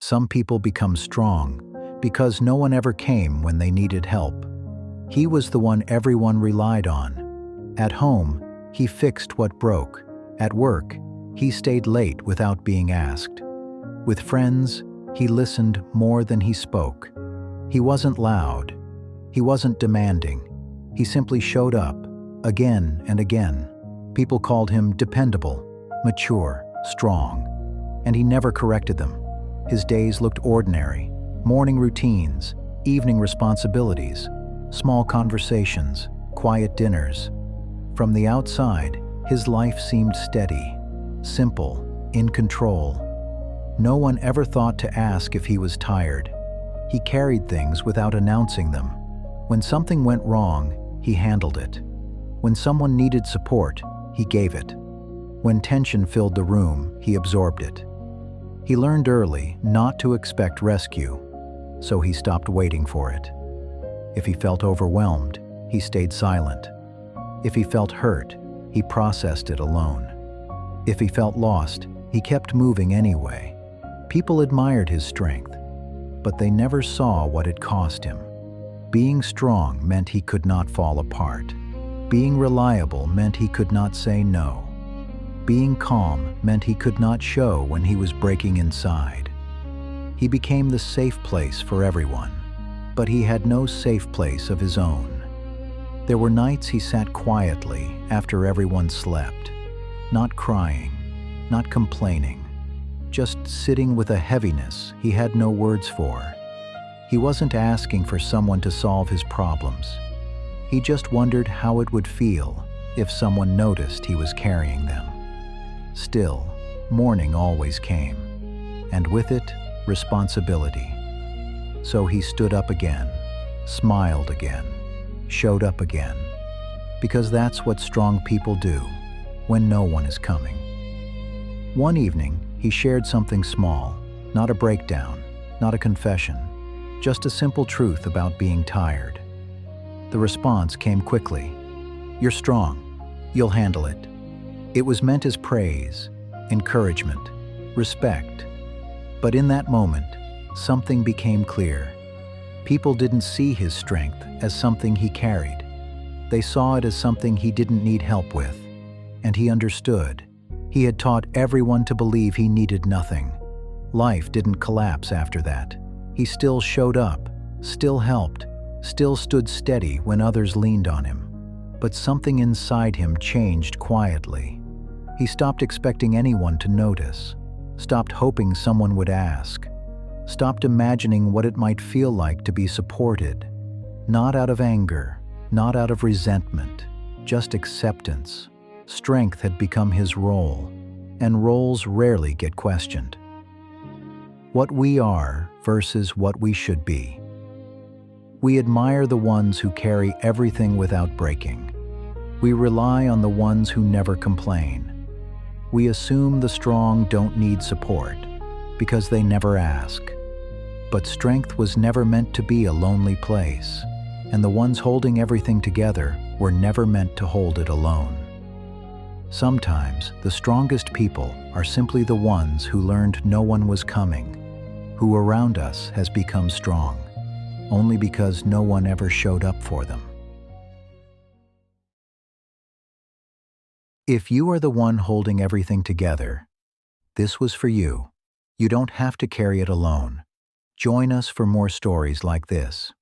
Some people become strong because no one ever came when they needed help. He was the one everyone relied on. At home, he fixed what broke. At work, he stayed late without being asked. With friends, he listened more than he spoke. He wasn't loud. He wasn't demanding. He simply showed up, again and again. People called him dependable, mature, strong, and he never corrected them. His days looked ordinary: morning routines, evening responsibilities, small conversations, quiet dinners. From the outside, his life seemed steady, simple, in control. No one ever thought to ask if he was tired. He carried things without announcing them. When something went wrong, he handled it. When someone needed support, he gave it. When tension filled the room, he absorbed it. He learned early not to expect rescue, so he stopped waiting for it. If he felt overwhelmed, he stayed silent. If he felt hurt, he processed it alone. If he felt lost, he kept moving anyway. People admired his strength, but they never saw what it cost him. Being strong meant he could not fall apart. Being reliable meant he could not say no. Being calm meant he could not show when he was breaking inside. He became the safe place for everyone, but he had no safe place of his own. There were nights he sat quietly after everyone slept, not crying, not complaining, just sitting with a heaviness he had no words for. He wasn't asking for someone to solve his problems. He just wondered how it would feel if someone noticed he was carrying them. Still, morning always came, and with it, responsibility. So he stood up again, smiled again, showed up again, because that's what strong people do when no one is coming. One evening, he shared something small, not a breakdown, not a confession, just a simple truth about being tired. The response came quickly. "You're strong. You'll handle it." It was meant as praise, encouragement, respect. But in that moment, something became clear. People didn't see his strength as something he carried. They saw it as something he didn't need help with. And he understood. He had taught everyone to believe he needed nothing. Life didn't collapse after that. He still showed up, still helped, still stood steady when others leaned on him. But something inside him changed quietly. He stopped expecting anyone to notice, stopped hoping someone would ask, stopped imagining what it might feel like to be supported. Not out of anger, not out of resentment, just acceptance. Strength had become his role, and roles rarely get questioned. What we are versus what we should be. We admire the ones who carry everything without breaking. We rely on the ones who never complain. We assume the strong don't need support because they never ask. But strength was never meant to be a lonely place, and the ones holding everything together were never meant to hold it alone. Sometimes the strongest people are simply the ones who learned no one was coming, who around us has become strong, only because no one ever showed up for them. If you are the one holding everything together, this was for you. You don't have to carry it alone. Join us for more stories like this.